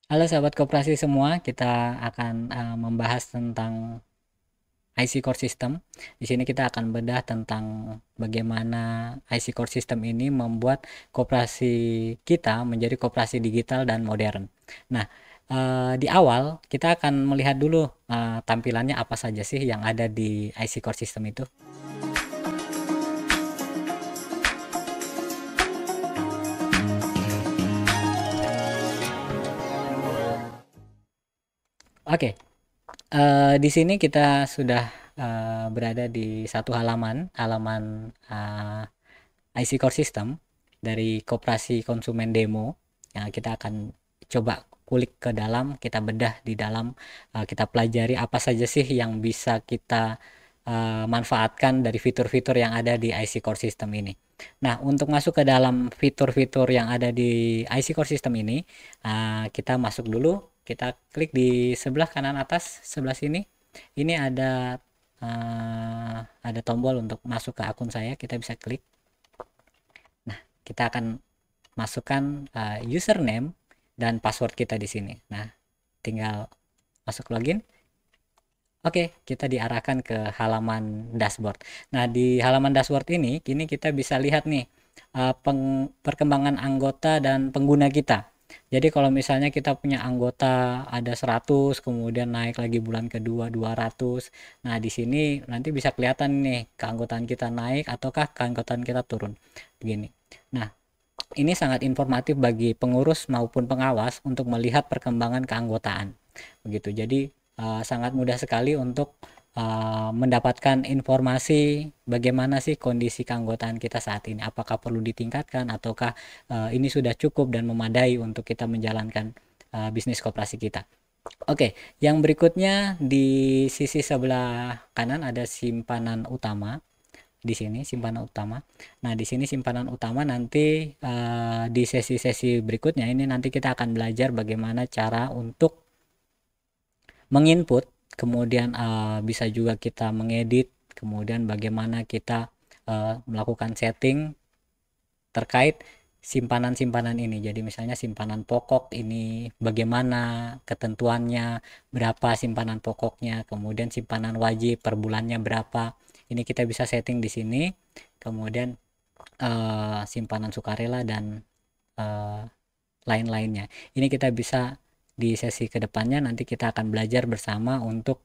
Halo sahabat koperasi semua, kita akan membahas tentang IC Core System. Di sini kita akan bedah tentang bagaimana IC Core System ini membuat koperasi kita menjadi koperasi digital dan modern. Nah, di awal kita akan melihat dulu tampilannya apa saja sih yang ada di IC Core System itu. Oke, di sini kita sudah berada di satu halaman IC Core System dari Koperasi Konsumen Demo. Ya, kita akan coba kulik ke dalam, kita bedah di dalam, kita pelajari apa saja sih yang bisa kita manfaatkan dari fitur-fitur yang ada di IC Core System ini. Nah, untuk masuk ke dalam fitur-fitur yang ada di IC Core System ini, kita masuk dulu, kita klik di sebelah kanan atas, sebelah sini. Ini ada tombol untuk masuk ke akun saya, kita bisa klik. Nah, kita akan masukkan username dan password kita di sini. Nah, tinggal masuk login. Oke, kita diarahkan ke halaman dashboard. Nah, di halaman dashboard ini, kini kita bisa lihat nih perkembangan anggota dan pengguna kita. Jadi kalau misalnya kita punya anggota ada 100, kemudian naik lagi bulan kedua 200. Nah, di sini nanti bisa kelihatan nih keanggotaan kita naik ataukah keanggotaan kita turun. Begini. Nah, ini sangat informatif bagi pengurus maupun pengawas untuk melihat perkembangan keanggotaan. Begitu. Jadi sangat mudah sekali untuk mendapatkan informasi bagaimana sih kondisi keanggotaan kita saat ini. Apakah perlu ditingkatkan ataukah ini sudah cukup dan memadai untuk kita menjalankan bisnis koperasi kita. Oke, yang berikutnya di sisi sebelah kanan ada simpanan utama. Di sini simpanan utama. Nah, di sini simpanan utama nanti di sesi-sesi berikutnya ini nanti kita akan belajar bagaimana cara untuk menginput, kemudian bisa juga kita mengedit, kemudian bagaimana kita melakukan setting terkait simpanan-simpanan ini. Jadi misalnya simpanan pokok ini bagaimana ketentuannya, berapa simpanan pokoknya, kemudian simpanan wajib per bulannya berapa. Ini kita bisa setting di sini. Kemudian simpanan sukarela dan lain-lainnya. Ini kita bisa di sesi kedepannya nanti kita akan belajar bersama untuk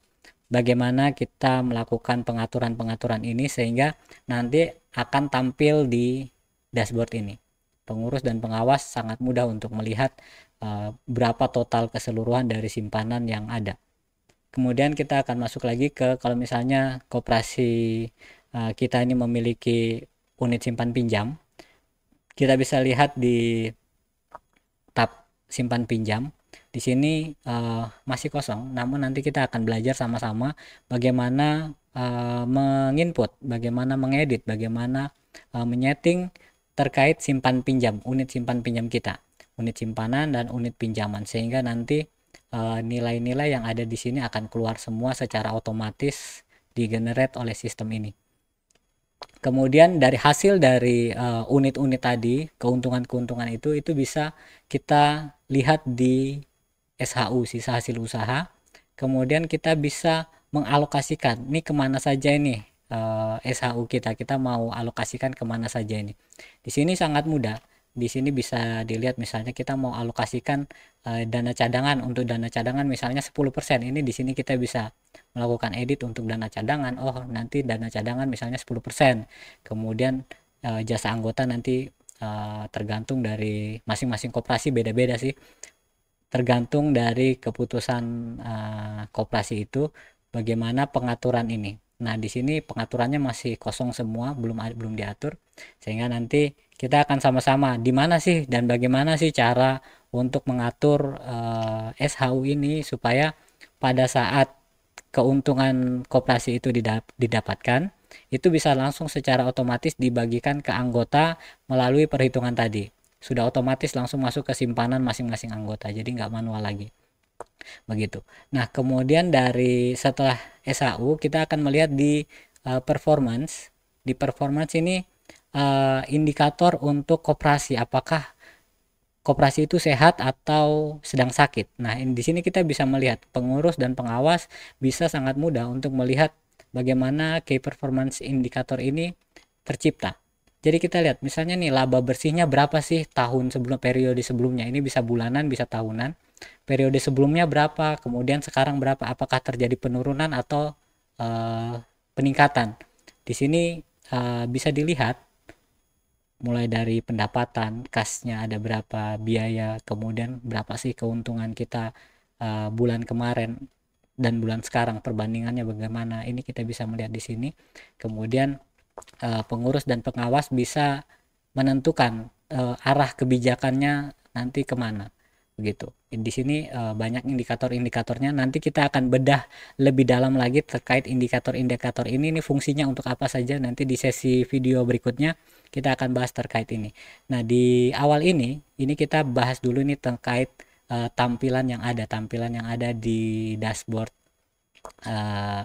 bagaimana kita melakukan pengaturan-pengaturan ini sehingga nanti akan tampil di dashboard ini. Pengurus dan pengawas sangat mudah untuk melihat berapa total keseluruhan dari simpanan yang ada. Kemudian kita akan masuk lagi ke kalau misalnya koperasi kita ini memiliki unit simpan pinjam, kita bisa lihat di tab simpan pinjam. Di sini masih kosong, namun nanti kita akan belajar sama-sama bagaimana menginput, bagaimana mengedit, bagaimana menyeting terkait simpan pinjam, unit simpan pinjam kita, unit simpanan dan unit pinjaman, sehingga nanti nilai-nilai yang ada di sini akan keluar semua secara otomatis digenerate oleh sistem ini. Kemudian dari hasil dari unit-unit tadi, keuntungan-keuntungan itu bisa kita lihat di SHU, sisa hasil usaha. Kemudian kita bisa mengalokasikan ini kemana saja ini SHU kita mau alokasikan kemana saja ini. Di sini sangat mudah. Di sini bisa dilihat misalnya kita mau alokasikan dana cadangan. Untuk dana cadangan misalnya 10%. Ini di sini kita bisa melakukan edit untuk dana cadangan. Oh, nanti dana cadangan misalnya 10%. Kemudian jasa anggota nanti tergantung dari masing-masing koperasi, beda-beda sih. Tergantung dari keputusan koperasi itu bagaimana pengaturan ini. Nah, di sini pengaturannya masih kosong semua, belum diatur, sehingga nanti kita akan sama-sama di mana sih dan bagaimana sih cara untuk mengatur SHU ini supaya pada saat keuntungan koperasi itu didapatkan, itu bisa langsung secara otomatis dibagikan ke anggota melalui perhitungan tadi. Sudah otomatis langsung masuk ke simpanan masing-masing anggota, jadi nggak manual lagi. Begitu. Nah, kemudian dari setelah SHU kita akan melihat di performance. Di performance ini indikator untuk koperasi apakah koperasi itu sehat atau sedang sakit. Nah, di sini kita bisa melihat pengurus dan pengawas bisa sangat mudah untuk melihat bagaimana key performance indikator ini tercipta. Jadi kita lihat misalnya nih laba bersihnya berapa sih tahun sebelum, periode sebelumnya, ini bisa bulanan bisa tahunan, periode sebelumnya berapa, kemudian sekarang berapa, apakah terjadi penurunan atau peningkatan. Di sini bisa dilihat mulai dari pendapatan, kasnya ada berapa, biaya, kemudian berapa sih keuntungan kita bulan kemarin dan bulan sekarang, perbandingannya bagaimana. Ini kita bisa melihat di sini. Kemudian pengurus dan pengawas bisa menentukan arah kebijakannya nanti kemana, begitu. Di sini banyak indikator-indikatornya. Nanti kita akan bedah lebih dalam lagi terkait indikator-indikator ini fungsinya untuk apa saja. Nanti di sesi video berikutnya kita akan bahas terkait ini. Nah, di awal ini kita bahas dulu nih terkait tampilan yang ada di dashboard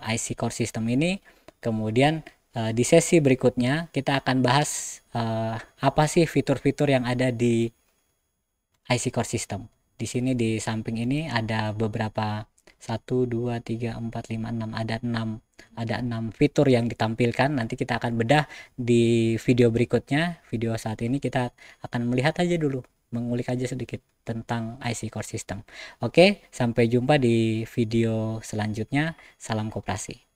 IC Core System ini. Kemudian di sesi berikutnya kita akan bahas apa sih fitur-fitur yang ada di IC Core System. Di sini di samping ini ada beberapa 1 2 3 4 5 6, ada 6 fitur yang ditampilkan. Nanti kita akan bedah di video berikutnya. Video saat ini kita akan melihat aja dulu, mengulik aja sedikit tentang IC Core System. Oke, sampai jumpa di video selanjutnya. Salam koperasi.